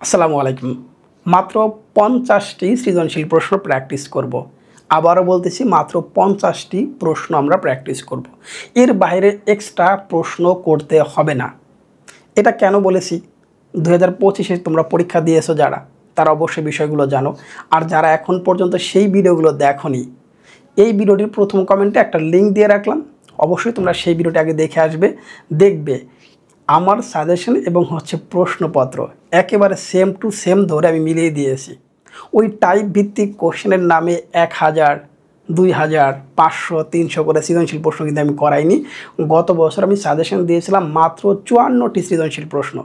আসসালামু আলাইকুম। মাত্র ৫০টি সৃজনশীল প্রশ্ন প্র্যাকটিস করব। আবারও বলতেছি মাত্র ৫০টি প্রশ্ন আমরা প্র্যাকটিস করব। এর বাইরে এক্সট্রা প্রশ্ন করতে হবে না। এটা কেন বলেছি? ২০২৫-এ তোমরা পরীক্ষা দিয়েছো যারা, তারা অবশ্যই বিষয়গুলো জানো। আর যারা এখন পর্যন্ত সেই ভিডিওগুলো দেখোনি, এই ভিডিওটির প্রথম কমেন্টে একটা লিঙ্ক দিয়ে রাখলাম। অবশ্যই তোমরা সেই ভিডিওটি আগে দেখে আসবে, দেখবে আমার সাজেশন এবং প্রশ্নপত্র একেবারে সেম টু সেম ধরে আমি মিলিয়ে দিয়েছি। ওই টাইপ ভিত্তিক কোশ্চেনের নামে ১০০০, ২০০০, ৫০০, ৩০০ করে সৃজনশীল প্রশ্ন কিন্তু আমি করাইনি। গত বছর আমি সাজেশন দিয়েছিলাম মাত্র ৫৪টি সৃজনশীল প্রশ্ন।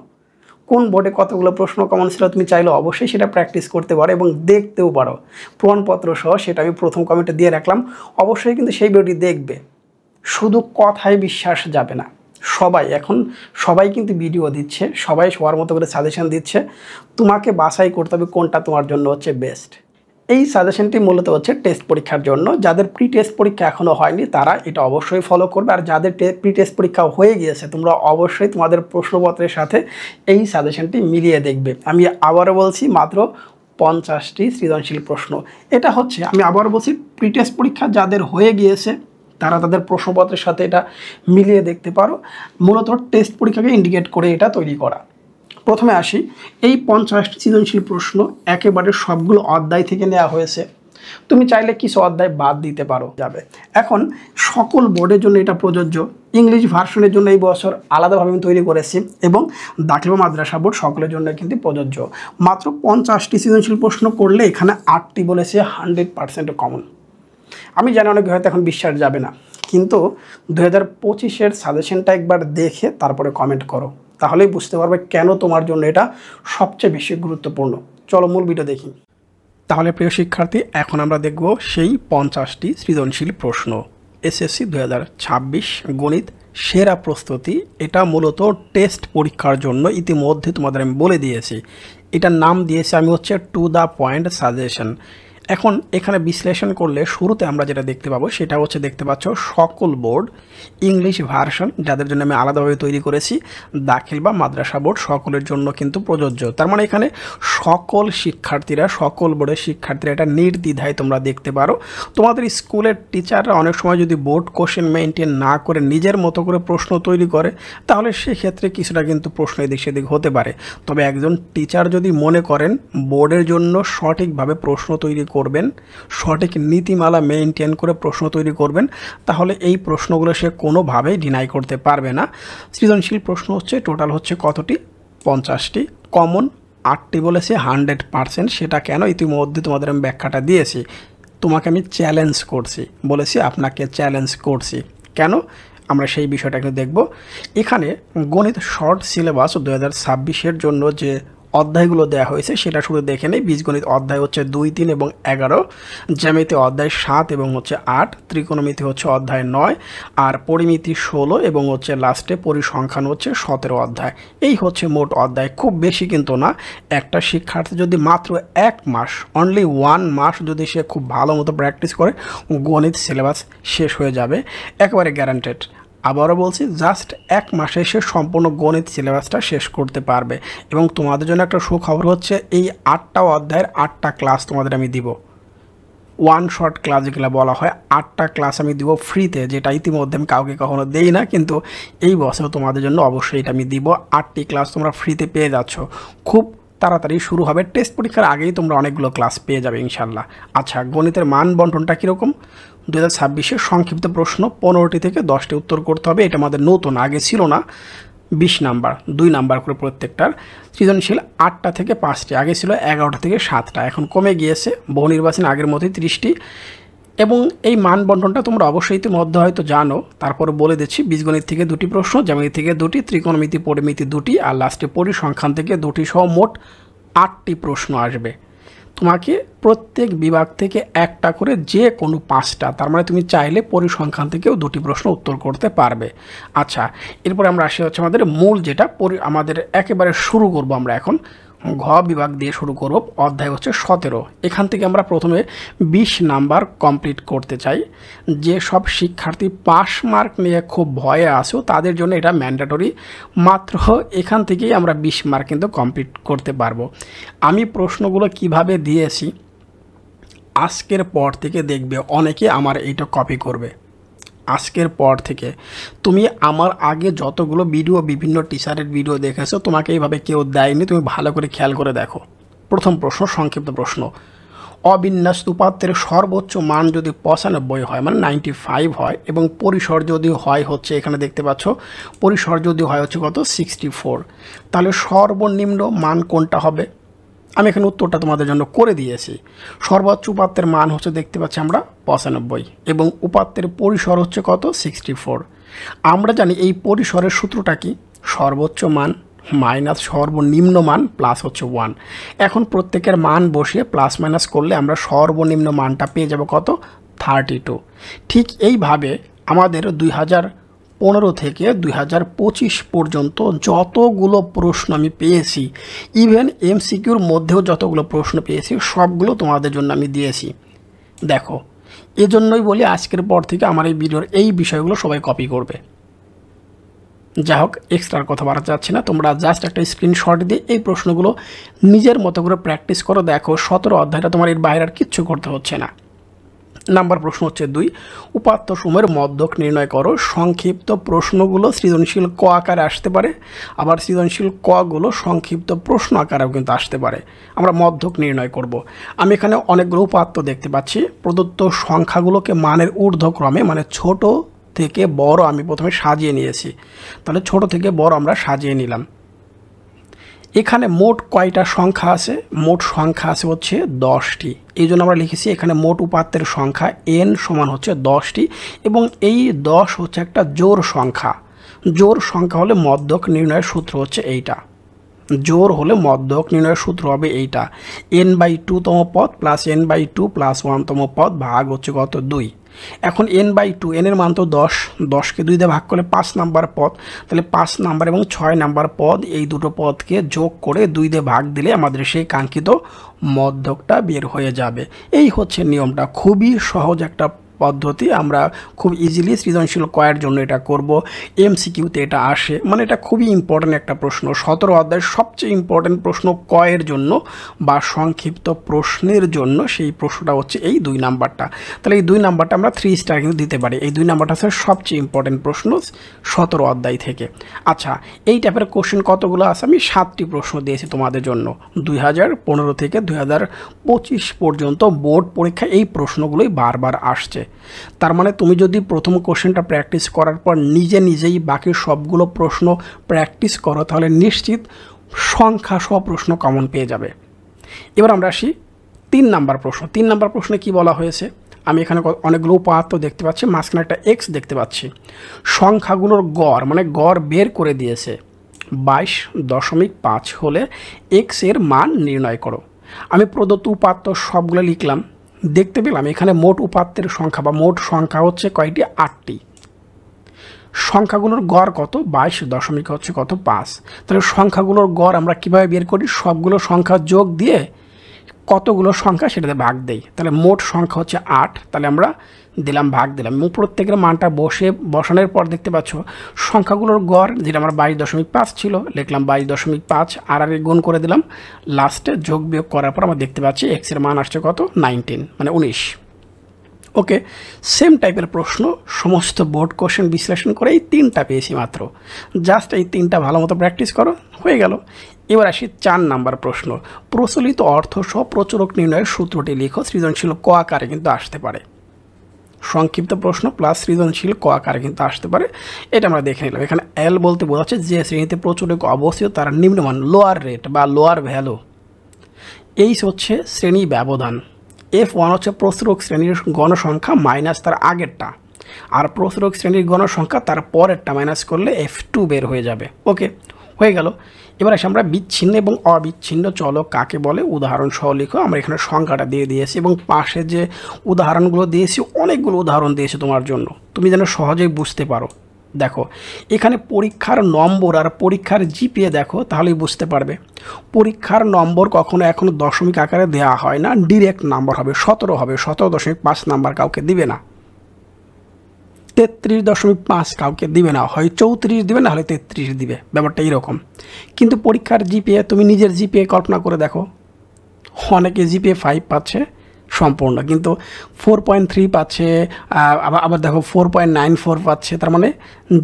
কোন বোর্ডে কতগুলো প্রশ্ন কমন ছিল তুমি চাইলে অবশ্যই সেটা প্র্যাকটিস করতে পারো এবং দেখতেও পারো প্রমাণপত্র সহ। সেটা আমি প্রথম কমেন্টে দিয়ে রাখলাম, অবশ্যই কিন্তু সেই ভিডিওটি দেখবে। শুধু কথায় বিশ্বাস যাবে না। সবাই কিন্তু ভিডিও দিচ্ছে, সবাই সবার মতো করে সাজেশন দিচ্ছে। তোমাকে বাছাই করতে হবে কোনটা তোমার জন্য বেস্ট। এই সাজেশনটি মূলত টেস্ট পরীক্ষার জন্য। যাদের প্রি টেস্ট পরীক্ষা এখনও হয়নি তারা এটা অবশ্যই ফলো করবে, আর যাদের প্রি টেস্ট পরীক্ষা হয়ে গিয়েছে তোমরা অবশ্যই তোমাদের প্রশ্নপত্রের সাথে এই সাজেশনটি মিলিয়ে দেখবে। আমি আবারও বলছি মাত্র ৫০টি সৃজনশীল প্রশ্ন। এটা আমি আবারও বলছি, প্রি টেস্ট পরীক্ষা যাদের হয়ে গিয়েছে তারা তাদের প্রশ্নপত্রের সাথে এটা মিলিয়ে দেখতে পারো। মূলত টেস্ট পরীক্ষাকে ইন্ডিকেট করে এটা তৈরি করা। প্রথমে আসি, এই ৫০টি সৃজনশীল প্রশ্ন একেবারে সবগুলো অধ্যায় থেকে নেওয়া হয়েছে। তুমি চাইলে কিছু অধ্যায় বাদ দিতে পারো, যাবে। এখন সকল বোর্ডের জন্য এটা প্রযোজ্য। ইংলিশ ভার্সনের জন্য এই বছর আলাদাভাবে আমি তৈরি করেছি এবং দাখিল বা মাদ্রাসা বোর্ড সকলের জন্য কিন্তু প্রযোজ্য। মাত্র ৫০টি সৃজনশীল প্রশ্ন করলে এখানে ৮টি বলেছে 100% কমন। আমি জানি অনেকে হয়তো এখন বিশ্বাস যাবে না, কিন্তু ২০২৫-এর সাজেশনটা একবার দেখে তারপরে কমেন্ট করো, তাহলেই বুঝতে পারবে কেন তোমার জন্য এটা সবচেয়ে বেশি গুরুত্বপূর্ণ। চলো মূল ভিডিও দেখি। তাহলে প্রিয় শিক্ষার্থী, এখন আমরা দেখব সেই ৫০টি সৃজনশীল প্রশ্ন। এসএসসি ২০২৬ গণিত সেরা প্রস্তুতি। এটা মূলত টেস্ট পরীক্ষার জন্য। ইতিমধ্যে তোমাদের আমি বলে দিয়েছি, এটার নাম দিয়েছি আমি টু দ্য পয়েন্ট সাজেশন। এখন এখানে বিশ্লেষণ করলে শুরুতে আমরা যেটা দেখতে পাবো সেটা দেখতে পাচ্ছ সকল বোর্ড ইংলিশ ভার্সন, যাদের জন্য আমি আলাদাভাবে তৈরি করেছি, দাখিল বা মাদ্রাসা বোর্ড সকলের জন্য কিন্তু প্রযোজ্য। তার মানে এখানে সকল শিক্ষার্থীরা, সকল বোর্ডের শিক্ষার্থীরা এটা নির্দ্বিধায় তোমরা দেখতে পারো। তোমাদের স্কুলের টিচাররা অনেক সময় যদি বোর্ড কোশ্চেন মেনটেন না করে নিজের মতো করে প্রশ্ন তৈরি করে, তাহলে সেক্ষেত্রে কিছুটা কিন্তু প্রশ্ন এদিক সেদিক হতে পারে। তবে একজন টিচার যদি মনে করেন বোর্ডের জন্য সঠিকভাবে প্রশ্ন তৈরি করবেন, সঠিক নীতিমালা মেনটেন করে প্রশ্ন তৈরি করবেন, তাহলে এই প্রশ্নগুলো সে কোনোভাবেই ডিনাই করতে পারবে না। সৃজনশীল প্রশ্ন টোটাল কতটি? ৫০টি। কমন ৮টি বলেছে 100%। সেটা কেন ইতিমধ্যে তোমাদের আমি ব্যাখ্যাটা দিয়েছি। তোমাকে আমি চ্যালেঞ্জ করছি, বলেছি আপনাকে চ্যালেঞ্জ করছি। কেন? আমরা সেই বিষয়টা একটু দেখব। এখানে গণিত শর্ট সিলেবাস ২০২৬-এর জন্য যে অধ্যায়গুলো দেওয়া হয়েছে সেটা শুরু দেখে নেই। বীজগণিত অধ্যায় ২, ৩ এবং ১১, জ্যামিতি অধ্যায় ৭ এবং ৮, ত্রিকোণমিতি অধ্যায় ৯, আর পরিমিতি ১৬ এবং লাস্টে পরিসংখ্যান ১৭ অধ্যায়। এই মোট অধ্যায়। খুব বেশি কিন্তু না। একটা শিক্ষার্থী যদি মাত্র ১ মাস, অনলি 1 মাস যদি সে খুব ভালো মতো প্র্যাকটিস করে, গণিত সিলেবাস শেষ হয়ে যাবে, একেবারে গ্যারান্টেড। আবারও বলছি, জাস্ট 1 মাসে সে সম্পূর্ণ গণিত সিলেবাসটা শেষ করতে পারবে। এবং তোমাদের জন্য একটা সুখবর এই 8টা অধ্যায়ের 8টা ক্লাস তোমাদের আমি দিব। ওয়ান শর্ট ক্লাস যেগুলো বলা হয়, 8টা ক্লাস আমি দিব ফ্রিতে, যেটা ইতিমধ্যে আমি কাউকে কখনো দেই না, কিন্তু এই বছর তোমাদের জন্য অবশ্যই এটা আমি দিব। 8টি ক্লাস তোমরা ফ্রিতে পেয়ে যাচ্ছ। খুব তাড়াতাড়ি শুরু হবে, টেস্ট পরীক্ষার আগেই তোমরা অনেকগুলো ক্লাস পেয়ে যাবে ইনশাল্লাহ। আচ্ছা, গণিতের মান বন্টনটা কীরকম? ২০২৬-এর সংক্ষিপ্ত প্রশ্ন 15টি থেকে 10টি উত্তর করতে হবে। এটা আমাদের নতুন, আগে ছিল না। 20 নাম্বার, 2 নাম্বার করে প্রত্যেকটার। সৃজনশীল 8টা থেকে 5টি, আগে ছিল 11টা থেকে 7টা, এখন কমে গিয়েছে। বহু নির্বাচন আগের মতোই 30টি। এবং এই মান বন্টনটা তোমরা অবশ্যই ইতিমধ্যে হয়তো জানো, তারপরে বলে দিচ্ছি। বীজগণিত থেকে 2টি প্রশ্ন, জ্যামিতি থেকে 2টি, ত্রিকোণমিতি পরিমিতি 2টি, আর লাস্টে পরিসংখ্যান থেকে 2টি সহ মোট 8টি প্রশ্ন আসবে। তোমাকে প্রত্যেক বিভাগ থেকে একটা করে, যে কোনো 5টা। তার মানে তুমি চাইলে পরিসংখ্যান থেকেও 2টি প্রশ্ন উত্তর করতে পারবে। আচ্ছা, এরপরে আমরা আসি আমাদের মূল যেটা আমাদের একেবারে শুরু করব আমরা এখন ঘ বিভাগ দিয়ে শুরু করব। অধ্যায় হচ্ছে 17। এখান থেকে আমরা প্রথমে 20 নাম্বার কমপ্লিট করতে চাই। যে সব শিক্ষার্থী পাস মার্ক নিয়ে খুব ভয়ে আসো তাদের জন্য এটা ম্যান্ডেটরি। মাত্র এখান থেকেই আমরা 20 মার্ক কিন্তু কমপ্লিট করতে পারবো। আমি প্রশ্নগুলো কিভাবে দিয়েছি আজকের পর থেকে দেখবে অনেকে আমার এইটা কপি করবে। আজকের পর থেকে তুমি আমার আগে যতগুলো ভিডিও বিভিন্ন টিচারের ভিডিও দেখেছো তোমাকে এইভাবে কেউ দেয়নি, তুমি ভালো করে খেয়াল করে দেখো। প্রথম প্রশ্ন, সংক্ষিপ্ত প্রশ্ন, অবিন্যাস উপাত্তের সর্বোচ্চ মান যদি 95 হয় মানে 95 হয় এবং পরিসর যদি হয় হচ্ছে এখানে দেখতে পাচ্ছ পরিসর যদি হয় হচ্ছে কত 64, তাহলে সর্বনিম্ন মান কোনটা হবে? আমি এখানে উত্তরটা তোমাদের জন্য করে দিয়েছি। সর্বোচ্চ উপাত্তের মান হচ্ছে দেখতে পাচ্ছি আমরা 95 এবং উপাত্তের পরিসর হচ্ছে কত 64। আমরা জানি এই পরিসরের সূত্রটা কি, সর্বোচ্চ মান মাইনাস সর্বনিম্ন মান প্লাস হচ্ছে 1। এখন প্রত্যেকের মান বসিয়ে প্লাস মাইনাস করলে আমরা সর্বনিম্ন মানটা পেয়ে যাব কত 32। ঠিক এইভাবে আমাদের 2015 থেকে 2025 পর্যন্ত যতগুলো প্রশ্ন আমি পেয়েছি, ইভেন এমসিকিউর মধ্যেও যতগুলো প্রশ্ন পেয়েছি সবগুলো তোমাদের জন্য আমি দিয়েছি। দেখো, এজন্যই বলি আজকের পর থেকে আমার এই ভিডিওর এই বিষয়গুলো সবাই কপি করবে। যাই হোক, এক্সট্রার কথা বাড়াতে যাচ্ছি না, তোমরা জাস্ট একটা স্ক্রিনশট দিয়ে এই প্রশ্নগুলো নিজের মতো করে প্র্যাকটিস করো। দেখো 17 অধ্যায়টা তোমার এর বাইরে আর কিচ্ছু করতে হচ্ছে না। নাম্বার প্রশ্ন হচ্ছে 2, উপাত্ত সমূহের মধ্যক নির্ণয় করো। সংক্ষিপ্ত প্রশ্নগুলো সৃজনশীল ক আকারে আসতে পারে, আবার সৃজনশীল কগুলো সংক্ষিপ্ত প্রশ্ন আকারেও কিন্তু আসতে পারে। আমরা মধ্যক নির্ণয় করব। আমি এখানে অনেকগুলো উপাত্ত দেখতে পাচ্ছি। প্রদত্ত সংখ্যাগুলোকে মানের ঊর্ধ্বক্রমে মানে ছোট থেকে বড় আমি প্রথমে সাজিয়ে নিয়েছি। তাহলে ছোট থেকে বড় আমরা সাজিয়ে নিলাম। এখানে মোট কয়টা সংখ্যা আছে? মোট সংখ্যা আছে হচ্ছে 10টি। এই জন্য আমরা লিখেছি এখানে মোট উপাত্তের সংখ্যা n সমান হচ্ছে 10টি এবং এই 10 হচ্ছে একটা জোড় সংখ্যা। জোড় সংখ্যা হলে মধ্যক নির্ণয়ের সূত্র হচ্ছে এইটা। জোড় হলে মধ্যক নির্ণয়ের সূত্র হবে এইটা, n/2 তম পদ প্লাস n/2 প্লাস 1 তম পদ ভাগ হচ্ছে কত 2। এখন n/2, n এর মান তো 10, 10কে 2 দিয়ে ভাগ করলে 5 নাম্বার পদ, তাহলে 5 নাম্বার এবং 6 নাম্বার পদ এই দুটো পদকে যোগ করে 2 দিয়ে ভাগ দিলে আমাদের সেই কাঙ্ক্ষিত মধ্যকটা বের হয়ে যাবে। এই হচ্ছে নিয়মটা, খুবই সহজ একটা পদ্ধতি। আমরা খুব ইজিলি সৃজনশীল কয়ের জন্য এটা করব। এমসিকিউতে এটা আসে, মানে এটা খুবই ইম্পর্ট্যান্ট একটা প্রশ্ন। 17 অধ্যায়ের সবচেয়ে ইম্পর্ট্যান্ট প্রশ্ন কয়ের জন্য বা সংক্ষিপ্ত প্রশ্নের জন্য সেই প্রশ্নটা হচ্ছে এই 2 নাম্বারটা। তাহলে এই 2 নাম্বারটা আমরা 3 স্টার কিন্তু দিতে পারি। এই 2 নাম্বারটা হচ্ছে সবচেয়ে ইম্পর্ট্যান্ট প্রশ্ন 17 অধ্যায় থেকে। আচ্ছা, এই টাইপের কোশ্চেন কতগুলো আছে? আমি 7টি প্রশ্ন দিয়েছি তোমাদের জন্য। 2015 থেকে 2025 পর্যন্ত বোর্ড পরীক্ষা এই প্রশ্নগুলোই বারবার আসছে। তার মানে তুমি যদি প্রথম কোশ্চেনটা প্র্যাকটিস করার পর নিজেই বাকি সবগুলো প্রশ্ন প্র্যাকটিস করো তাহলে নিশ্চিত সংখ্যা সহ প্রশ্ন কমন পেয়ে যাবে। এবার আমরা আসি 3 নাম্বার প্রশ্ন। 3 নাম্বার প্রশ্নে কি বলা হয়েছে? আমি এখানে অনেকগুলো উপাত্ত দেখতে পাচ্ছি, মাঝখানে একটা এক্স দেখতে পাচ্ছি। সংখ্যাগুলোর গড় মানে গড় বের করে দিয়েছে 22.5 হলে এক্স এর মান নির্ণয় করো। আমি প্রদত্ত উপাত্ত সবগুলো লিখলাম। দেখতে পেলাম এখানে মোট উপাত্তের সংখ্যা বা মোট সংখ্যা হচ্ছে কয়টি? 8টি। সংখ্যাগুলোর গড় কত? 22 হচ্ছে কত 5। তাহলে সংখ্যাগুলোর গড় আমরা কিভাবে বের করি? সবগুলো সংখ্যা যোগ দিয়ে কতগুলো সংখ্যা সেটাতে ভাগ দেই। তাহলে মোট সংখ্যা হচ্ছে 8, তাহলে আমরা দিলাম ভাগ দিলাম এবং প্রত্যেকের মানটা বসানোর পর দেখতে পাচ্ছ সংখ্যাগুলোর গড় যেটা আমার 22.5 ছিল লিখলাম 22.5 আর আগে গুণ করে দিলাম, লাস্টে যোগ বিয়োগ করার পর আমরা দেখতে পাচ্ছি এক্স এর মান আসছে কত 19 মানে 19। ওকে, সেম টাইপের প্রশ্ন সমস্ত বোর্ড কোশ্চেন বিশ্লেষণ করে এই 3টা পেয়েছি মাত্র। জাস্ট এই 3টা ভালো মতো প্র্যাকটিস করো, হয়ে গেল। এবার আসি 4 নাম্বার প্রশ্ন। প্রচলিত অর্থ সহ প্রচুরক নির্ণয়ের সূত্রটি লিখো। সৃজনশীল ক আকারে কিন্তু আসতে পারে, সংক্ষিপ্ত প্রশ্ন প্লাস সৃজনশীল ক আকারে কিন্তু আসতে পারে। এটা আমরা দেখে নিলাম। এখানে এল বলতে বোঝাচ্ছে যে শ্রেণীতে প্রচুরক অবস্থিত তার নিম্নমান লোয়ার রেট বা লোয়ার ভ্যালু। এইচ হচ্ছে শ্রেণী ব্যবধান। F1 হচ্ছে প্রচুরক শ্রেণীর গণসংখ্যা মাইনাস তার আগেরটা, আর প্রচুরক শ্রেণীর গণসংখ্যা তার পরেরটা মাইনাস করলে F2 বের হয়ে যাবে। ওকে, হয়ে গেল। এবার আসে আমরা বিচ্ছিন্ন এবং অবিচ্ছিন্ন চলক কাকে বলে উদাহরণ সহ লিখো। আমরা এখানে সংখ্যাটা দিয়ে দিয়েছি এবং পাশে যে উদাহরণগুলো দিয়েছি অনেকগুলো উদাহরণ দিয়েছি তোমার জন্য, তুমি যেন সহজেই বুঝতে পারো। দেখো এখানে পরীক্ষার নম্বর আর পরীক্ষার জিপিএ দেখো, তাহলেই বুঝতে পারবে। পরীক্ষার নম্বর কখনো এখনো দশমিক আকারে দেওয়া হয় না, ডিরেক্ট নাম্বার হবে, 17 হবে, 17.5 নাম্বার কাউকে দিবে না, 33.5 কাউকে দিবে না, হয় 34 দিবে, না হলে 33 দিবে, ব্যাপারটা এরকম। কিন্তু পরীক্ষার জিপিএ, তুমি নিজের জিপিএ কল্পনা করে দেখো, অনেকে জিপিএ 5 পাচ্ছে সম্পূর্ণ, কিন্তু 4.3 পাচ্ছে, আবার দেখো 4.94 পাচ্ছে, তার মানে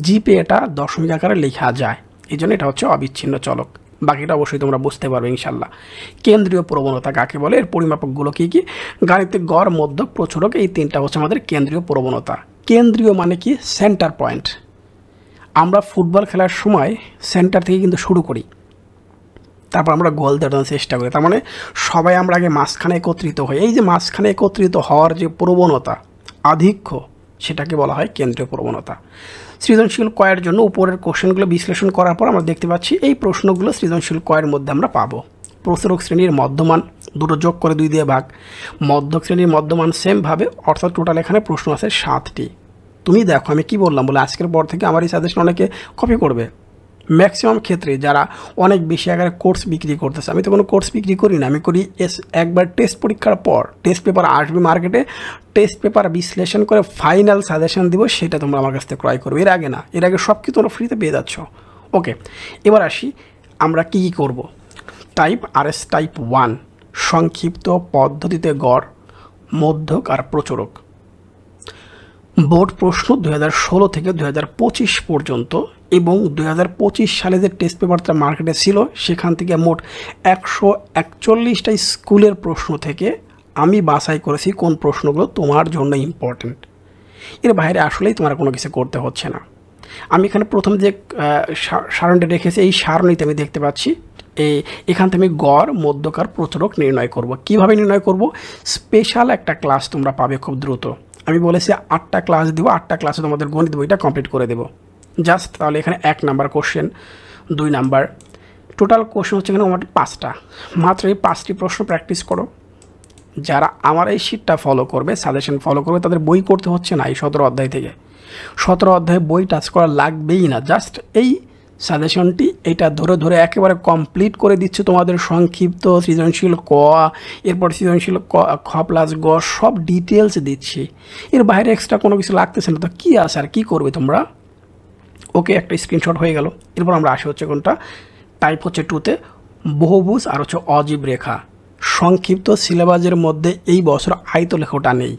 জিপিএটা দশমিক আকারে লেখা যায়, এই জন্য এটা হচ্ছে অবিচ্ছিন্ন চলক। বাকিটা অবশ্যই তোমরা বুঝতে পারবে ইনশাল্লাহ। কেন্দ্রীয় প্রবণতা কাকে বলে, এর পরিমাপকগুলো কী কী? গাণিতিক গড়, মধ্যক, প্রচুরক, এই তিনটা হচ্ছে আমাদের কেন্দ্রীয় প্রবণতা। কেন্দ্রীয় মানে কি? Centre point. আমরা ফুটবল খেলার সময় সেন্টার থেকে কিন্তু শুরু করি, তারপর আমরা গোল দেওয়ার চেষ্টা করি, তার মানে সবাই আমরা আগে মাঝখানে একত্রিত হই। এই যে মাঝখানে একত্রিত হওয়ার যে প্রবণতা, আধিক্য, সেটাকে বলা হয় কেন্দ্রীয় প্রবণতা। সৃজনশীল কয়ের জন্য উপরের কোশ্চেনগুলো বিশ্লেষণ করার পর আমরা দেখতে পাচ্ছি এই প্রশ্নগুলো সৃজনশীল কয়ের মধ্যে আমরা পাবো। প্রচুরক শ্রেণীর মধ্যমান, দুটো যোগ করে 2 দিয়ে ভাগ। মধ্যক শ্রেণীর মধ্যমান সেমভাবে, অর্থাৎ টোটাল এখানে প্রশ্ন আছে 7টি। তুমি দেখো আমি কি বললাম বলে আজকের পর থেকে আমার এই সাজেশন অনেকে কপি করবে। ম্যাক্সিমাম ক্ষেত্রে যারা অনেক বেশি আকারে কোর্স বিক্রি করতেছে, আমি তো কোনো কোর্স বিক্রি করি না, আমি করি একবার টেস্ট পরীক্ষার পর টেস্ট পেপার আসবে মার্কেটে, টেস্ট পেপার বিশ্লেষণ করে ফাইনাল সাজেশন দিব, সেটা তোমরা আমার কাছ থেকে ক্রয় করবে, এর আগে না। এর আগে সব কিছু তোমরা ফ্রিতে পেয়ে যাচ্ছ। ওকে, এবার আসি আমরা কী কী করবো। টাইপ RS টাইপ 1, সংক্ষিপ্ত পদ্ধতিতে গড়, মধ্যক আর প্রচুরক। বোর্ড প্রশ্ন 2016 থেকে 2025 পর্যন্ত, এবং 2025 সালে যে টেস্ট পেপারটা মার্কেটে ছিল সেখান থেকে মোট 141টা স্কুলের প্রশ্ন থেকে আমি বাছাই করেছি কোন প্রশ্নগুলো তোমার জন্য ইম্পর্ট্যান্ট। এর বাইরে আসলেই তোমার কোনো কিছু করতে হচ্ছে না। আমি এখানে প্রথম যে সারণীটা রেখেছি, এই সারণীতে আমি দেখতে পাচ্ছি এখান থেকে আমি গড়, মধ্যক আর প্রচুরক নির্ণয় করব। কিভাবে নির্ণয় করব? স্পেশাল একটা ক্লাস তোমরা পাবে খুব দ্রুত। আমি বলেছি 8টা ক্লাস দেবো, 8টা ক্লাসে তোমাদের গণিত বইটা কমপ্লিট করে দেবো জাস্ট। তাহলে এখানে 1 number question, 2 number, total question হচ্ছে এখানে আমার 5টা। মাত্র এই 5টি প্রশ্ন প্র্যাকটিস করো। যারা আমার এই শিটটা ফলো করবে, সাজেশন ফলো করবে, তাদের বই করতে হচ্ছে না। এই 17 অধ্যায় থেকে 17 অধ্যায়ে বই টাচ করা লাগবেই না, জাস্ট এই সাজেশনটি এটা ধরে ধরে একেবারে কমপ্লিট করে দিচ্ছে তোমাদের। সংক্ষিপ্ত, সৃজনশীল ক, এরপর সৃজনশীল খ প্লাস গ, সব ডিটেলস দিচ্ছি। এর বাইরে এক্সট্রা কোনো কিছু লাগতেছে না, তো কী আছে আর কী করবে তোমরা? ওকে, একটা স্ক্রিনশট হয়ে গেল। এরপর আমরা আসি হচ্ছে কোনটা, টাইপ হচ্ছে 2তে বহুভুজ আর হচ্ছে অজীব রেখা। সংক্ষিপ্ত সিলেবাসের মধ্যে এই বছর আয়তলেখটা নেই।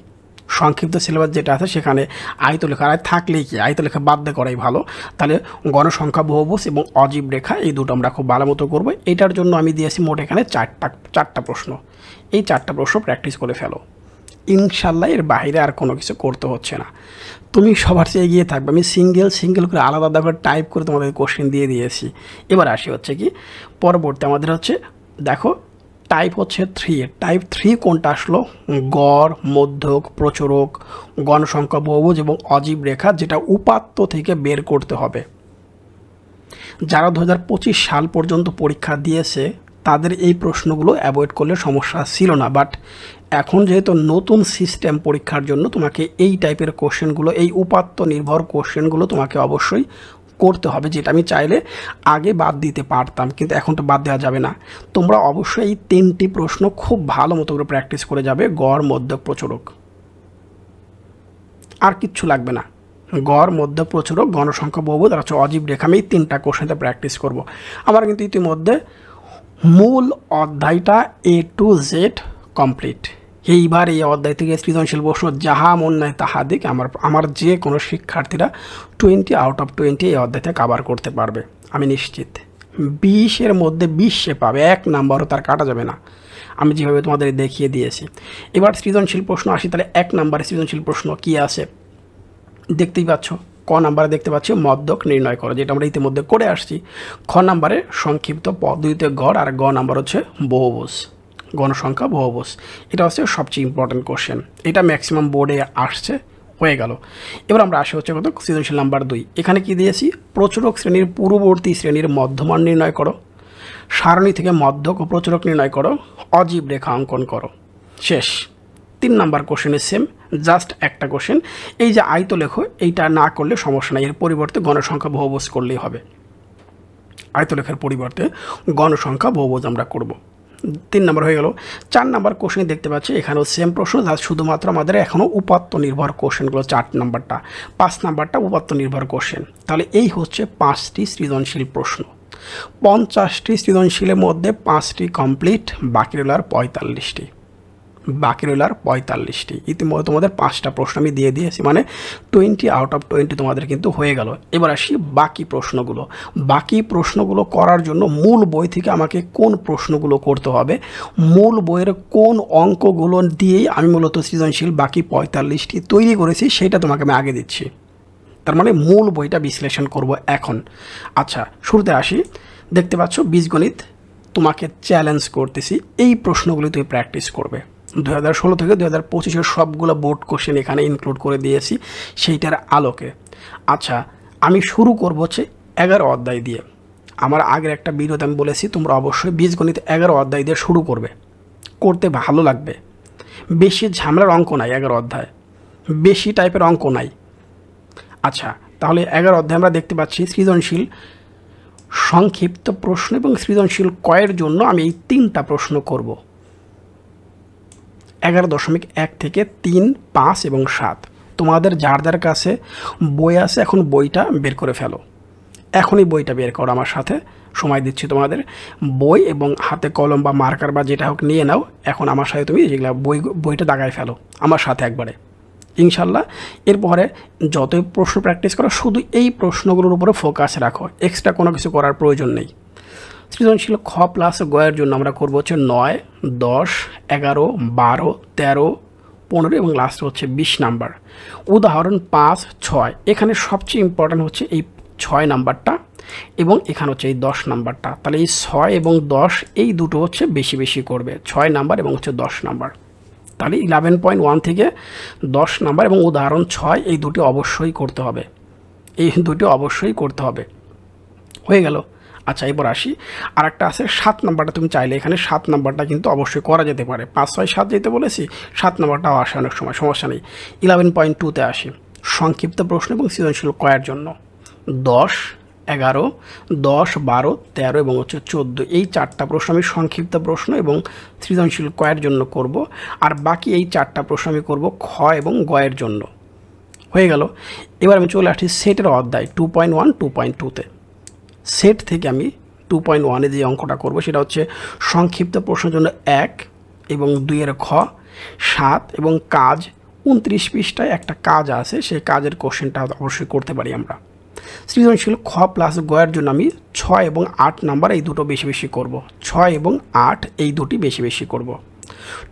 সংক্ষিপ্ত সিলেবাস যেটা আছে সেখানে আয়তলেখা আর থাকলেই কি আয়তলেখা বাদ দিয়ে করাই ভালো। তাহলে গণসংখ্যা, বহুভুজ এবং অজীব রেখা, এই দুটো আমরা খুব ভালো মতো করবো। এটার জন্য আমি দিয়েছি মোট এখানে 4টা প্রশ্ন। এই 4টা প্রশ্ন প্র্যাকটিস করে ফেলো ইনশাল্লাহ। এর বাইরে আর কোনো কিছু করতে হচ্ছে না, তুমি সবার চেয়ে এগিয়ে থাকবে। আমি সিঙ্গেল করে আলাদা আলাদা করে টাইপ করে তোমাদের কোশ্চেন দিয়ে দিয়েছি। এবার আসি হচ্ছে কি পরবর্তী আমাদের হচ্ছে, দেখো টাইপ হচ্ছে 3। টাইপ 3 কোনটা আসলো? গড়, মধ্যক, প্রচুরক, গণসংখ্যা, বহুভুজ এবং অজীব রেখা, যেটা উপাত্ত থেকে বের করতে হবে। যারা 2025 সাল পর্যন্ত পরীক্ষা দিয়েছে তাদের এই প্রশ্নগুলো অ্যাভয়েড করলে সমস্যা ছিল না, বাট এখন যেহেতু নতুন সিস্টেম পরীক্ষার জন্য তোমাকে এই টাইপের কোশ্চেনগুলো, এই উপাত্ত নির্ভর কোশ্চেনগুলো তোমাকে অবশ্যই করতে হবে, যেটা আমি চাইলে আগে বাদ দিতে পারতাম, কিন্তু এখন তো বাদ দেওয়া যাবে না। তোমরা অবশ্যই এই 3টি প্রশ্ন খুব ভালো মতো করে প্র্যাকটিস করে যাবে, গড়, মধ্যক, প্রচুরক, আর কিচ্ছু লাগবে না। গড়, মধ্যক, প্রচুরক, গণসংখ্যা, বহুভুজ আর হচ্ছে অজীব রেখা, আমি এই 3টা কোশ্চেনতে প্র্যাকটিস করব। আমার কিন্তু ইতিমধ্যে মূল অধ্যায়টা A to Z কমপ্লিট। এইবার এই অধ্যায় থেকে সৃজনশীল প্রশ্ন যাহা মন নেয় তাহা দিক, আমার যে কোনো শিক্ষার্থীরা 20 আউট অফ 20 এই অধ্যায়তে কভার করতে পারবে আমি নিশ্চিত। 20-এর মধ্যে 20 সে পাবে, 1 নাম্বারও তার কাটা যাবে না, আমি যেভাবে তোমাদের দেখিয়ে দিয়েছি। এবার সৃজনশীল প্রশ্ন আসি, তাহলে 1 নাম্বারে সৃজনশীল প্রশ্ন কি আছে দেখতেই পাচ্ছ। ক নাম্বারে দেখতে পাচ্ছি মধ্যক নির্ণয় করো, যেটা আমরা ইতিমধ্যে করে আসছি। খ নাম্বারে সংক্ষিপ্ত পদ্ধতিতে গড়, আর গ নাম্বার হচ্ছে বহুভুজ, গণসংখ্যা, বহুভুজ। এটা হচ্ছে সবচেয়ে ইম্পর্টেন্ট কোশ্চেন, এটা ম্যাক্সিমাম বোর্ডে আসছে, হয়ে গেল। এবার আমরা আসি হচ্ছে কত, সৃজনশীল নাম্বার 2। এখানে কি দিয়েছি? প্রচুরক শ্রেণীর পূর্ববর্তী শ্রেণীর মধ্যমান নির্ণয় করো, সারণী থেকে মধ্যক ও প্রচুরক নির্ণয় করো, অজীব রেখা অঙ্কন করো। শেষ। 3 নাম্বার কোশ্চেনের সেম জাস্ট একটা কোশ্চেন। এই যে আয়ত লেখো, এইটা না করলে সমস্যা নাই, এর পরিবর্তে গণসংখ্যা বহুভুজ করলেই হবে। আয়তলেখার পরিবর্তে গণসংখ্যা বহুভুজ আমরা করব। 3 নম্বর হয়ে গেল। 4 নম্বর কোশ্চেন দেখতে পাচ্ছি এখানেও সেম প্রশ্ন, যা শুধুমাত্র আমাদের এখনও উপাত্ত নির্ভর কোশ্চেনগুলো 4 নম্বরটা, 5 নম্বরটা উপাত্ত নির্ভর কোশ্চেন। তাহলে এই হচ্ছে 5টি সৃজনশীল প্রশ্ন। 50টি সৃজনশীলের মধ্যে 5টি কমপ্লিট, বাকি রইল আর 45টি। ইতিমধ্যে তোমাদের 5টা প্রশ্ন আমি দিয়ে দিয়েছি, মানে 20 আউট অফ 20 তোমাদের কিন্তু হয়ে গেল। এবার আসি বাকি প্রশ্নগুলো। বাকি প্রশ্নগুলো করার জন্য মূল বই থেকে আমাকে কোন প্রশ্নগুলো করতে হবে, মূল বইয়ের কোন অঙ্কগুলো দিয়েই আমি মূলত সৃজনশীল বাকি 45টি তৈরি করেছি, সেটা তোমাকে আমি আগে দিচ্ছি। তার মানে মূল বইটা বিশ্লেষণ করব এখন। আচ্ছা, শুরুতে আসি। দেখতে পাচ্ছ বীজগণিত, তোমাকে চ্যালেঞ্জ করতেছি, এই প্রশ্নগুলি তুমি প্র্যাকটিস করবে। 2016 থেকে 2025-এর সবগুলো বোর্ড কোশ্চেন এখানে ইনক্লুড করে দিয়েছি সেইটার আলোকে। আচ্ছা, আমি শুরু করব হচ্ছে 11 অধ্যায় দিয়ে। আমার আগের একটা ভিডিওতে আমি বলেছি তোমরা অবশ্যই বীজগণিত 11 অধ্যায় দিয়ে শুরু করবে, করতে ভালো লাগবে। বেশি ঝামেলার অঙ্ক নাই 11 অধ্যায়, বেশি টাইপের অঙ্ক নাই। আচ্ছা, তাহলে 11 অধ্যায় আমরা দেখতে পাচ্ছি সৃজনশীল সংক্ষিপ্ত প্রশ্ন এবং সৃজনশীল কয়ের জন্য আমি এই 3টা প্রশ্ন করব। 11.1 থেকে 3, 5 এবং 7। তোমাদের যার যার কাছে বই আছে এখন বইটা বের করে ফেলো, এখনই বইটা বের করো। আমার সাথে সময় দিচ্ছি তোমাদের, বই এবং হাতে কলম বা মার্কার বা যেটা হোক নিয়ে নাও। এখন আমার সাথে তুমি যেগুলো বইটা দাগায় ফেলো আমার সাথে একবারে, ইনশাল্লাহ। এরপরে যতই প্রশ্ন প্র্যাকটিস করো শুধু এই প্রশ্নগুলোর উপরে ফোকাস রাখো, এক্সট্রা কোনো কিছু করার প্রয়োজন নেই। সৃজনশীল খ প্লাস গয়ের জন্য আমরা করবো হচ্ছে 9, 10, 11, 12, 13, 15 এবং লাস্ট হচ্ছে 20 নাম্বার। উদাহরণ 5, 6। এখানে সবচেয়ে ইম্পর্ট্যান্ট হচ্ছে এই 6 নাম্বারটা এবং এখানে হচ্ছে এই 10 নাম্বারটা। তাহলে এই 6 এবং 10 এই দুটো হচ্ছে বেশি বেশি করবে, 6 নাম্বার এবং হচ্ছে 10 নাম্বার। তাহলে 11.1 থেকে 10 নাম্বার এবং উদাহরণ 6 এই দুটি অবশ্যই করতে হবে, হয়ে গেল। আচ্ছা, এবার আসি আর একটা আছে 7 নাম্বারটা। তুমি চাইলে এখানে 7 নাম্বারটা কিন্তু অবশ্যই করা যেতে পারে, 5, 6, 7 যেতে বলেছি, 7 নাম্বারটাও আসে অনেক সময়, সমস্যা নেই। 11.2-তে আসি সংক্ষিপ্ত প্রশ্ন এবং সৃজনশীল কয়ের জন্য 10, 11, 10, 12, 13 এবং হচ্ছে 14। এই 4টা প্রশ্ন আমি সংক্ষিপ্ত প্রশ্ন এবং সৃজনশীল কয়ের জন্য করব, আর বাকি এই 4টা প্রশ্ন আমি করব খ এবং গয়ের জন্য। হয়ে গেল। এবার আমি চলে আসছি সেটের অধ্যায় 2.1, 2.2-তে। সেট থেকে আমি 2.1-এ যে অঙ্কটা করব সেটা হচ্ছে সংক্ষিপ্ত প্রশ্নের জন্য 1 এবং 2-এর খ, 7 এবং কাজ। 29 পৃষ্ঠায় একটা কাজ আছে, সেই কাজের কোশ্চেনটা অবশ্যই করতে পারি আমরা। সৃজনশীল খ প্লাস গয়ের জন্য আমি 6 এবং 8 নাম্বার এই দুটো বেশি বেশি করব, 6 এবং 8 এই দুটি বেশি বেশি করব।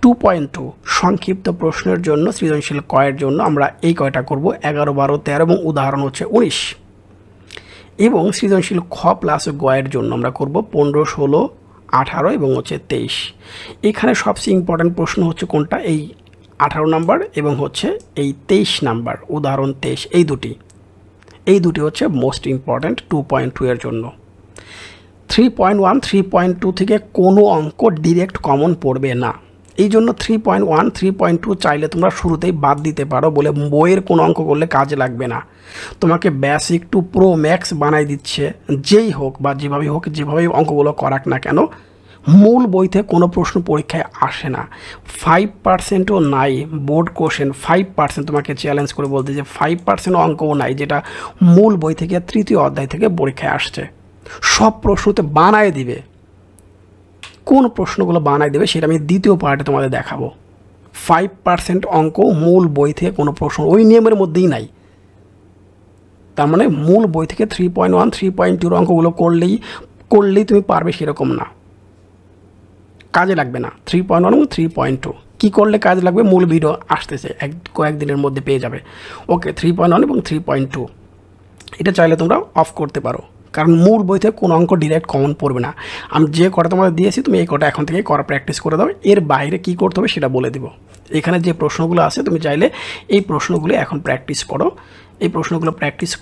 2.2 সংক্ষিপ্ত প্রশ্নের জন্য সৃজনশীল কয়ের জন্য আমরা এই কয়টা করব, 11, 12, 13 এবং উদাহরণ হচ্ছে 19। এবং সৃজনশীল খ প্লাস গয়ের জন্য আমরা করব 15, 16, 18 এবং হচ্ছে 23। এখানে সবচেয়ে ইম্পর্ট্যান্ট প্রশ্ন হচ্ছে কোনটা, এই 18 নাম্বার এবং হচ্ছে এই 23 নাম্বার, উদাহরণ 23। এই দুটি হচ্ছে মোস্ট ইম্পর্ট্যান্ট 2.2-এর জন্য। 3.1, 3.2 থেকে কোনো অঙ্ক ডিরেক্ট কমন পড়বে না, এই জন্য 3.1, 3.2 চাইলে তোমরা শুরুতেই বাদ দিতে পারো, বলে বইয়ের কোনো অঙ্ক করলে কাজে লাগবে না। তোমাকে বেসিক টু প্রো ম্যাক্স বানাই দিচ্ছে, যেই হোক বা যেভাবেই হোক, যেভাবেই অঙ্কগুলো করাক না কেন, মূল বইতে কোনো প্রশ্ন পরীক্ষায় আসে না। 5%ও নাই বোর্ড কোশ্চেন, 5% তোমাকে চ্যালেঞ্জ করে বলতে যে 5% অঙ্কও নাই যেটা মূল বই থেকে 3য় অধ্যায় থেকে পরীক্ষায় আসছে। সব প্রশ্নতে বানায় দিবে, কোন প্রশ্নগুলো বানায় দেবে সেটা আমি 2য় পার্টে তোমাদের দেখাবো। 5% অঙ্ক মূল বই থেকে কোনো প্রশ্ন ওই নিয়মের মধ্যেই নাই। তার মানে মূল বই থেকে 3.1, 3.2 অঙ্কগুলো করলেই তুমি পারবে সেরকম না, কাজে লাগবে না। 3.1 এবং 3.2 কী করলে কাজে লাগবে, মূল ভিডিও আসতেছে, কয়েকদিনের মধ্যে পেয়ে যাবে। ওকে, 3.1 এবং 3.2 এটা চাইলে তোমরা অফ করতে পারো, কারণ মূল বই থেকে কোনো অঙ্ক ডিরেক্ট কমন পড়বে না। আমি যে কটা তোমাদের দিয়েছি তুমি এই কটা এখন থেকে করা প্র্যাকটিস করে দাও, এর বাইরে কী করতে হবে সেটা বলে দেবো। এখানে যে প্রশ্নগুলো আছে তুমি চাইলে এই প্রশ্নগুলো এখন প্র্যাকটিস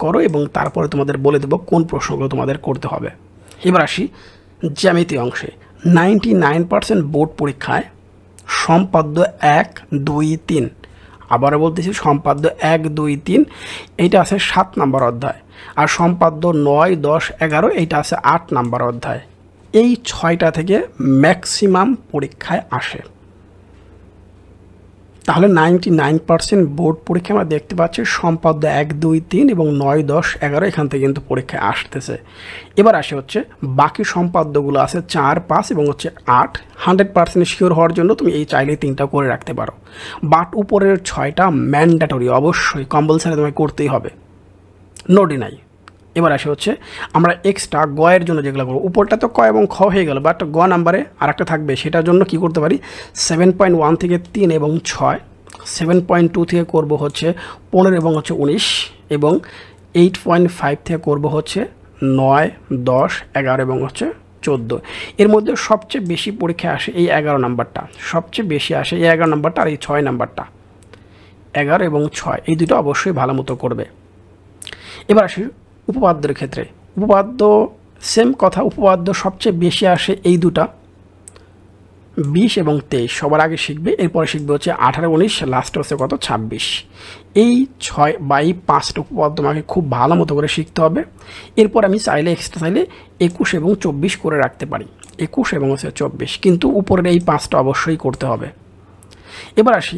করো, এবং তারপরে তোমাদের বলে দেবো কোন প্রশ্নগুলো তোমাদের করতে হবে। এবার আসি জ্যামিতি অংশে। 99% বোর্ড পরীক্ষায় সম্পাদ্য 1, 2, 3 আবারও বলতেছি সম্পাদ্য 1, 2, 3 এইটা আছে 7 নম্বর অধ্যায়, আর সম্পাদ্য 9, 10, 11 এইটা আছে 8 নম্বর অধ্যায়। এই 6টা থেকে ম্যাক্সিমাম পরীক্ষায় আসে। তাহলে 99% বোর্ড পরীক্ষা আমরা দেখতে পাচ্ছি সম্পাদ্য 1, 2, 3 এবং 9, 10, 11 এখান থেকে কিন্তু পরীক্ষায় আসতেছে। এবার আসে হচ্ছে বাকি সম্পাদ্যগুলো আছে 4, 5 এবং হচ্ছে 8। 100% শিওর হওয়ার জন্য তুমি এই চাইলে 3টা করে রাখতে পারো, বাট উপরের 6টা ম্যান্ডেটরি, অবশ্যই কম্পালসারি তোমায় করতেই হবে, নো ডিনাই। এবার আসে হচ্ছে আমরা এক্সট্রা গয়ের জন্য যেগুলো করবো, উপরটা তো ক এবং খ হয়ে গেল, বাট গ নাম্বারে আর একটা থাকবে, সেটার জন্য কি করতে পারি 7.1 থেকে 3 এবং 6, 7.2 থেকে করব হচ্ছে 15 এবং হচ্ছে 19, এবং 8.5 থেকে করব হচ্ছে 9, 10, 11 এবং হচ্ছে 14। এর মধ্যে সবচেয়ে বেশি পরীক্ষা আসে এই 11 নাম্বারটা, সবচেয়ে বেশি আসে এই 11 নাম্বারটা আর এই 6 নাম্বারটা, 11 এবং 6 এই দুটো অবশ্যই ভালো মতো করবে। এবার আসি উপপাদ্যের ক্ষেত্রে। উপপাদ্য সেম কথা, উপপাদ্য সবচেয়ে বেশি আসে এই দুটা, 20 এবং 23 সবার আগে শিখবে, এরপরে শিখবে হচ্ছে 18, 19, লাস্টে হচ্ছে কত 26। এই 6 বা এই 5টা উপপাদ্য আমাকে খুব ভালো মতো করে শিখতে হবে। এরপর আমি চাইলে এক্সট্রা চাইলে 21 এবং 24 করে রাখতে পারি, 21 এবং হচ্ছে 24, কিন্তু উপরের এই 5টা অবশ্যই করতে হবে। এবার আসি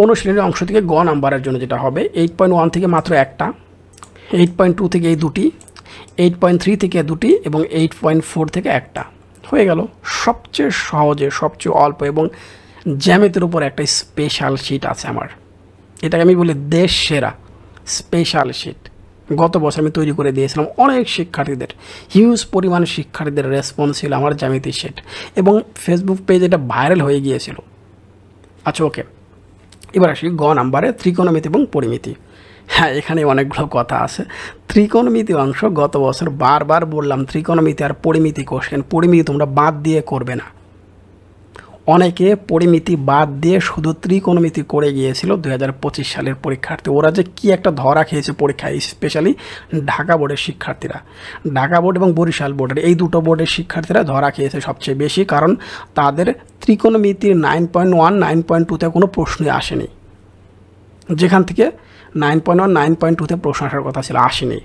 অনুশীলনের অংশ থেকে গ নাম্বারের জন্য যেটা হবে 8.1 থেকে মাত্র একটা, 8.2 থেকে এই দুটি, 8.3 থেকে দুটি এবং 8.4 থেকে একটা, হয়ে গেল। সবচেয়ে সহজে, সবচেয়ে অল্প এবং জ্যামিতির উপর একটা স্পেশাল শিট আছে আমার, এটাকে আমি বলি দেশ সেরা স্পেশাল শিট। গত বছর আমি তৈরি করে দিয়েছিলাম অনেক শিক্ষার্থীদের, হিউজ পরিমাণ শিক্ষার্থীদের রেসপন্স ছিল আমার জ্যামিতি শিট, এবং ফেসবুক পেজ এটা ভাইরাল হয়ে গিয়েছিল। আচ্ছা ওকে, এবার আসি গ নাম্বারে ত্রিকোণমিতি এবং পরিমিতি। হ্যাঁ, এখানে অনেকগুলো কথা আছে। ত্রিকোণমিতি অংশ গত বছর বারবার বললাম, ত্রিকোণমিতি আর পরিমিতি কোশ্চেন, পরিমিতি তোমরা বাদ দিয়ে করবে না। অনেকে পরিমিতি বাদ দিয়ে শুধু ত্রিকোণমিতি করে গিয়েছিল 2025 সালের পরীক্ষার্থী, ওরা যে কি একটা ধরা খেয়েছে পরীক্ষায়, স্পেশালি ঢাকা বোর্ডের শিক্ষার্থীরা, ঢাকা বোর্ড এবং বরিশাল বোর্ডের এই দুটো বোর্ডের শিক্ষার্থীরা ধরা খেয়েছে সবচেয়ে বেশি, কারণ তাদের ত্রিকোণমিতির 9.1, 9.2তে কোনো প্রশ্নই আসেনি, যেখান থেকে 9.1, 9.2তে প্রশ্ন আসার কথা ছিল আসেনি,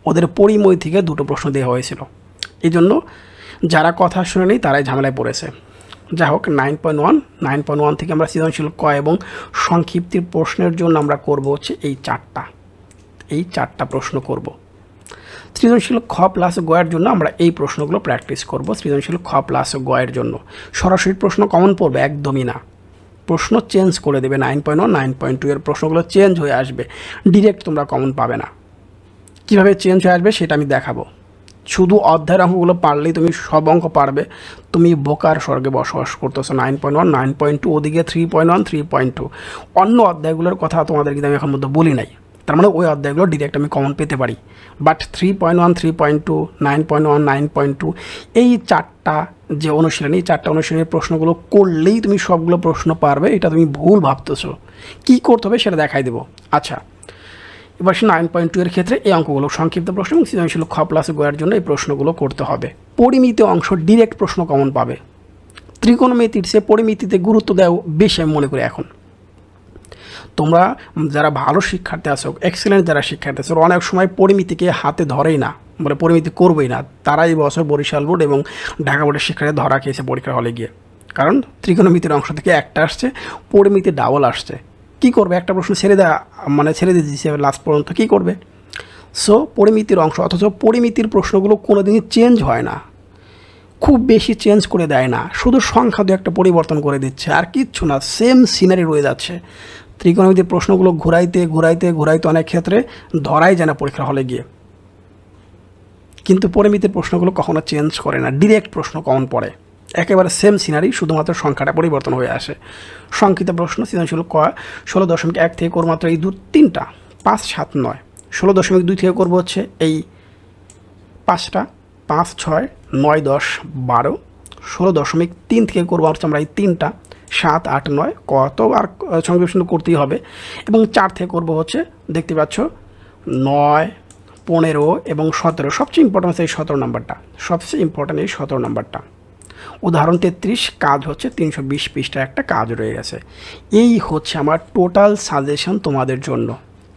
ওদের পরিময় থেকে দুটো প্রশ্ন দেওয়া হয়েছিল। এই জন্য যারা কথা শুনেনি তারাই ঝামেলায় পড়েছে। যাই হোক, 9.1 থেকে আমরা সৃজনশীল ক এবং সংক্ষিপ্তির প্রশ্নের জন্য আমরা করব হচ্ছে এই চারটা প্রশ্ন করব। সৃজনশীল খ প্লাস গয়ের জন্য আমরা এই প্রশ্নগুলো প্র্যাকটিস করব। সৃজনশীল খ প্লাস গয়ের জন্য সরাসরি প্রশ্ন কমন পড়বে একদমই না, প্রশ্ন চেঞ্জ করে দেবে। 9.1, 9.2 এর প্রশ্নগুলো চেঞ্জ হয়ে আসবে, ডিরেক্ট তোমরা কমন পাবে না। কীভাবে চেঞ্জ হয়ে আসবে সেটা আমি দেখাবো। শুধু অধ্যায়ের অঙ্কগুলো পারলেই তুমি সব অঙ্ক পারবে, তুমি বোকার স্বর্গে বসবাস করতেছো। 9.1, 9.2 ওদিকে 3.1, 3.2 অন্য অধ্যায়গুলোর কথা তোমাদের কিন্তু আমি এখন মধ্যে বলি নাই, তার মানে ওই অধ্যায়গুলো ডিরেক্ট আমি কমন পেতে পারি। বাট 3.1, 3.2, 9.1, 9.2 এই চারটা যে অনুশীলনী, এই চারটা অনুশীলনের প্রশ্নগুলো করলেই তুমি সবগুলো প্রশ্ন পারবে, এটা তুমি ভুল ভাবতেছো। কী করতে হবে সেটা দেখাই দেবো। আচ্ছা, এবার 9.2 এর ক্ষেত্রে এই অঙ্কগুলো সংক্ষিপ্ত প্রশ্ন এবং সৃজনশীল খ প্লাস গয়ের জন্য এই প্রশ্নগুলো করতে হবে। পরিমিতি অংশ ডিরেক্ট প্রশ্ন কমন পাবে, ত্রিকোণমিতির সে পরিমিতিতে গুরুত্ব দেওয়া বেশি আমি মনে করি। এখন তোমরা যারা ভালো শিক্ষার্থী আছো, এক্সেলেন্ট যারা শিক্ষার্থী আছো, অনেক সময় পরিমিতিকে হাতে ধরেই না, বলে পরিমিতি করবেই না, তারা এই বছর বরিশাল বোর্ড এবং ঢাকা বোর্ডের শিক্ষার্থী ধরা খেয়েছে পরীক্ষার হলে গিয়ে, কারণ ত্রিকোণমিতির অংশ থেকে একটা আসছে, পরিমিতি ডাবল আসছে। কী করবে, একটা প্রশ্ন ছেড়ে দিয়ে দিচ্ছে লাস্ট পর্যন্ত, কী করবে? সো পরিমিতির অংশ, অথচ পরিমিতির প্রশ্নগুলো কোনোদিনই চেঞ্জ হয় না, খুব বেশি চেঞ্জ করে দেয় না, শুধু সংখ্যা দু একটা পরিবর্তন করে দিচ্ছে, আর কিচ্ছু না, সেম সিনারি রয়ে যাচ্ছে। ত্রিকোণমিতির প্রশ্নগুলো ঘুরাইতে অনেক ক্ষেত্রে ধরাই যায় না পরীক্ষার হলে গিয়ে, কিন্তু পরিমিতির প্রশ্নগুলো কখনো চেঞ্জ করে না, ডিরেক্ট প্রশ্ন কমন পড়ে, একেবারে সেম সিনারি, শুধুমাত্র সংখ্যাটা পরিবর্তন হয়ে আসে। সংক্ষিপ্ত প্রশ্ন সৃজনশীল ক 16.1 থেকে করব মাত্র এই 2-3টা, 5, 7, 9। 16.2 থেকে করবো হচ্ছে এই 5টা, 5, 6, 9, 10, 12। 16.3 থেকে করবো হচ্ছে আমরা এই 3টা, 7, 8, 9, কত আর সংক্ষিপ্ত করতেই হবে। এবং 4 থেকে করবো হচ্ছে দেখতে পাচ্ছ 9, 15 এবং 17। সবচেয়ে ইম্পর্টেন্ট এই 17 নাম্বারটা, সবচেয়ে ইম্পর্টেন্ট এই 17 নাম্বারটা। উদাহরণ 33 কাজ হচ্ছে 320 পৃষ্ঠা একটা কাজ রয়ে গেছে। এই হচ্ছে আমার টোটাল সাজেশন তোমাদের জন্য।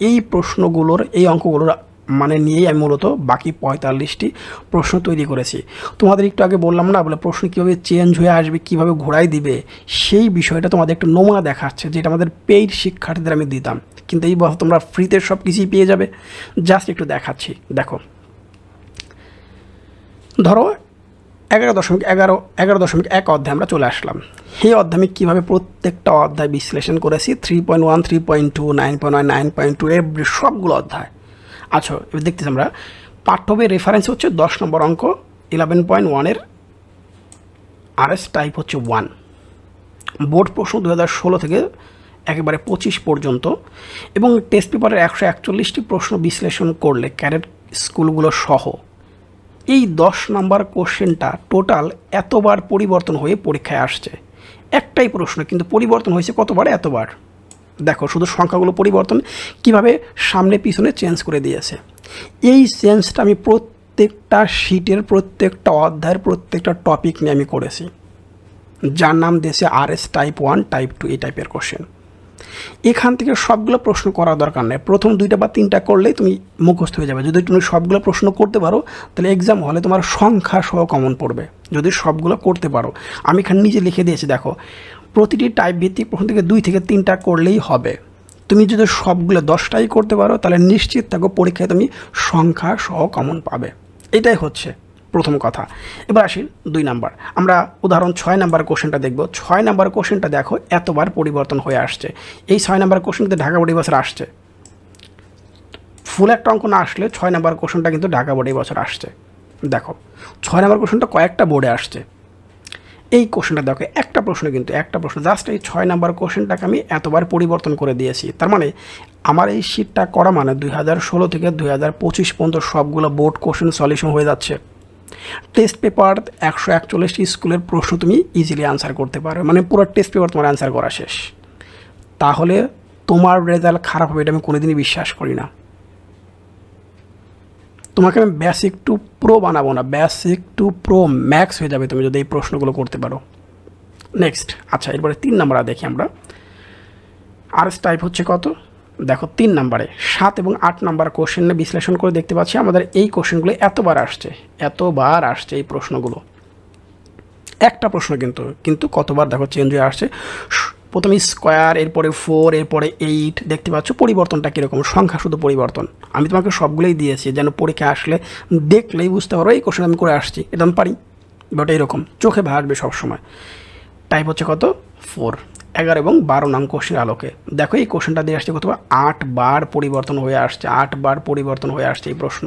এই প্রশ্নগুলোর এই অঙ্কগুলোর মানে নিয়েই আমি মূলত বাকি 45টি প্রশ্ন তৈরি করেছি। তোমাদের একটু আগে বললাম না, বলে প্রশ্ন কীভাবে চেঞ্জ হয়ে আসবে, কীভাবে ঘোরাই দিবে, সেই বিষয়টা তোমাদের একটু নমুনা দেখাচ্ছে, যেটা আমাদের পেইড শিক্ষার্থীদের আমি দিতাম, কিন্তু এই বছর তোমরা ফ্রিতে সব কিছুই পেয়ে যাবে। জাস্ট একটু দেখাচ্ছি, দেখো। ধরো 11.1 অধ্যায় আমরা চলে আসলাম। এই অধ্যায় আমি কীভাবে প্রত্যেকটা অধ্যায় বিশ্লেষণ করেছি, 3.1, 3.2, 9.1, 9.2 এর সবগুলো অধ্যায়। আচ্ছা, এবার দেখতেছি আমরা পাঠ্য বইয়ের রেফারেন্স হচ্ছে 10 নম্বর অঙ্ক 11.1-এর RS টাইপ হচ্ছে 1। বোর্ড প্রশ্ন 2016 থেকে একেবারে 25 পর্যন্ত, এবং টেস্ট পেপারের 141টি প্রশ্ন বিশ্লেষণ করলে ক্যাডেট স্কুলগুলো সহ এই 10 নম্বর কোশ্চেনটা টোটাল এতবার পরিবর্তন হয়ে পরীক্ষায় আসছে। একটাই প্রশ্ন, কিন্তু পরিবর্তন হয়েছে কতবার? এতবার। দেখো শুধু সংখ্যাগুলো পরিবর্তন, কিভাবে সামনে পিছনে চেঞ্জ করে দিয়েছে। এই চেঞ্জটা আমি প্রত্যেকটা শিটের প্রত্যেকটা অধ্যায়ের প্রত্যেকটা টপিক নিয়ে আমি করেছি, যার নাম দিয়েছে RS টাইপ 1, টাইপ 2 এই টাইপের কোশ্চেন। এখান থেকে সবগুলো প্রশ্ন করার দরকার নেই, প্রথম 2টা বা 3টা করলেই তুমি মুখস্থ হয়ে যাবে। যদি তুমি সবগুলো প্রশ্ন করতে পারো তাহলে এক্সাম হলে তোমার সংখ্যা সহ কমন পড়বে, যদি সবগুলো করতে পারো। আমি এখানে নিচে লিখে দিয়েছি, দেখো প্রতিটি টাইপ ভিত্তিক প্রশ্ন থেকে 2 থেকে 3টা করলেই হবে। তুমি যদি সবগুলো 10টাই করতে পারো তাহলে নিশ্চিত থাকো পরীক্ষায় তুমি সংখ্যা সহ কমন পাবে। এটাই হচ্ছে প্রথম কথা। এবার আসি 2 নাম্বার। আমরা উদাহরণ 6 নাম্বার কোশ্চেনটা দেখব। 6 নাম্বার কোশ্চেনটা দেখো এতবার পরিবর্তন হয়ে আসছে। এই 6 নাম্বার কোশ্চেনতে ঢাকা বোর্ড এই বছর আসছে। ফুল একটা অঙ্ক না আসলে 6 নাম্বার কোশ্চেনটা কিন্তু ঢাকা বোর্ডে এই বছর আসছে। দেখো 6 নাম্বার কোশ্চেনটা কয়েকটা বোর্ডে আসছে। এই কোশ্চেনটা দেখো একটা প্রশ্ন, কিন্তু একটা প্রশ্ন, জাস্ট এই 6 নাম্বার কোশ্চেনটাকে আমি এতবার পরিবর্তন করে দিয়েছি। তার মানে আমার এই শিটটা করা মানে 2016 থেকে 2025 পর্যন্ত সবগুলো বোর্ড কোশ্চেন সলিউশন হয়ে যাচ্ছে। টেস্ট পেপার 141টি স্কুলের প্রশ্ন তুমি ইজিলি আনসার করতে পারো, মানে পুরো টেস্ট পেপার তোমার আনসার করা শেষ। তাহলে তোমার রেজাল্ট খারাপ হবে এটা আমি কোনোদিনই বিশ্বাস করি না। তোমাকে আমি বেসিক টু প্রো বানাবো না, বেসিক টু প্রো ম্যাক্স হয়ে যাবে তুমি যদি এই প্রশ্নগুলো করতে পারো। নেক্সট, আচ্ছা এরপরে 3 নাম্বার দেখি আমরা। RS টাইপ হচ্ছে কত? দেখো 3 নাম্বারে 7 এবং 8 নাম্বার কোশ্চেন বিশ্লেষণ করে দেখতে পাচ্ছি আমাদের এই কোশ্চেনগুলো এতবার আসছে এই প্রশ্নগুলো। একটা প্রশ্ন কিন্তু কতবার দেখো চেঞ্জ হয়ে আসছে। প্রথমে স্কোয়ার, এরপরে 4, এরপরে 8, দেখতে পাচ্ছ পরিবর্তনটা কীরকম, সংখ্যা শুধু পরিবর্তন। আমি তোমাকে সবগুলোই দিয়েছি যেন পরীক্ষা আসলে দেখলেই বুঝতে পারো এই কোশ্চেন আমি করে আসছি, এটা আমি পারি। বাট এইরকম চোখে ভাসবে সবসময়। টাইপ হচ্ছে কত? 4। 11 এবং 12 নং কোশ্চেনের আলোকে দেখো এই কোশ্চেনটা দিয়ে আসছে কত? 8 বার পরিবর্তন হয়ে আসছে। 8 বার পরিবর্তন হয়ে আসছে এই প্রশ্ন।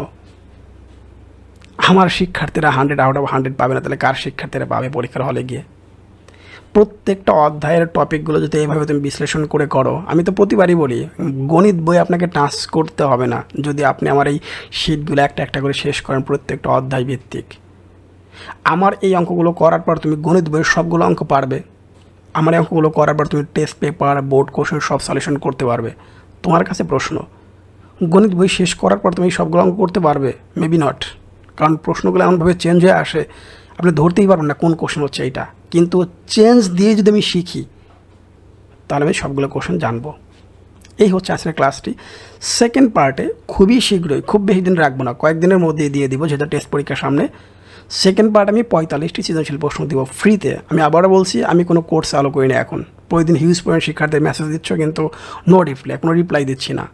আমার শিক্ষার্থীরা 100 আউট অফ 100 পাবে না, তাহলে কার শিক্ষার্থীরা পাবে পরীক্ষার হলে গিয়ে? প্রত্যেকটা অধ্যায়ের টপিকগুলো যদি এইভাবে তুমি বিশ্লেষণ করে করো, আমি তো প্রতিবারই বলি গণিত বই আপনাকে টাচ করতে হবে না যদি আপনি আমার এই শীটগুলো একটা একটা করে শেষ করেন প্রত্যেকটা অধ্যায় ভিত্তিক। আমার এই অঙ্কগুলো করার পর তুমি গণিত বইয়ের সবগুলো অঙ্ক পারবে। আমার এই অঙ্কগুলো করার পর তুমি টেস্ট পেপার, বোর্ড কোশ্চেন সব সলিউশন করতে পারবে। তোমার কাছে প্রশ্ন, গণিত বই শেষ করার পর তুমি সবগুলো অঙ্ক করতে পারবে? মেবি নট, কারণ প্রশ্নগুলো এমনভাবে চেঞ্জ হয়ে আসে আপনি ধরতেই পারবেন না কোন কোশ্চেন হচ্ছে এইটা। কিন্তু চেঞ্জ দিয়ে যদি আমি শিখি তাহলে আমি সবগুলো কোশ্চেন জানবো। এই হচ্ছে আজকের ক্লাসটি। সেকেন্ড পার্টে খুবই শীঘ্রই, খুব বেশি দিন রাখবো না, কয়েকদিনের মধ্যে দিয়ে দিব, যেহেতু টেস্ট পরীক্ষার সামনে। সেকেন্ড পার্ট আমি 45টি সৃজনশীল প্রশ্ন দিব ফ্রিতে। আমি আবারও বলছি আমি কোনো কোর্স চালু করি না এখন। প্রতিদিন হিউজ পয়েন্ট শিক্ষার্থীদের মেসেজ দিচ্ছ কিন্তু নো রিপ্লাই, কোনো রিপ্লাই দিচ্ছি না।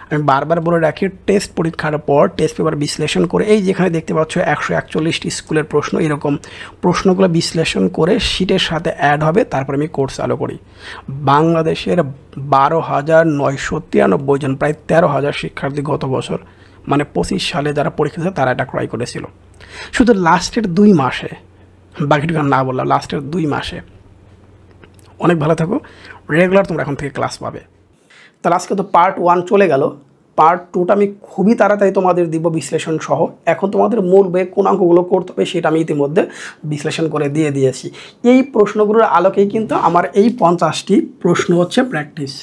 আমি বারবার বলে রাখি টেস্ট পরীক্ষার পর টেস্ট পেপার বিশ্লেষণ করে, এই যেখানে দেখতে পাচ্ছ 141টি স্কুলের প্রশ্ন, এরকম প্রশ্নগুলো বিশ্লেষণ করে শিটের সাথে অ্যাড হবে, তারপর আমি কোর্স চালু করি। বাংলাদেশের 12,993 জন, প্রায় 13,000 শিক্ষার্থী গত বছর মানে 25 সালে যারা পরীক্ষা দিয়েছে তারা এটা ক্রয় করেছিল। শুধু লাস্টের 2 মাসে, বাকিটুকু না বললাম, লাস্টের 2 মাসে। অনেক ভালো থাকো, রেগুলার তোমরা এখন থেকে ক্লাস পাবে। তাহলে আজকে তো পার্ট 1 চলে গেল। পার্ট 2টা আমি খুবই তাড়াতাড়ি তোমাদের দিব বিশ্লেষণ সহ। এখন তোমাদের মূল বইয়ে কোন অঙ্কগুলো করতে হবে সেটা আমি ইতিমধ্যে বিশ্লেষণ করে দিয়েছি। এই প্রশ্নগুলোর আলোকেই কিন্তু আমার এই 50টি প্রশ্ন হচ্ছে প্র্যাকটিস।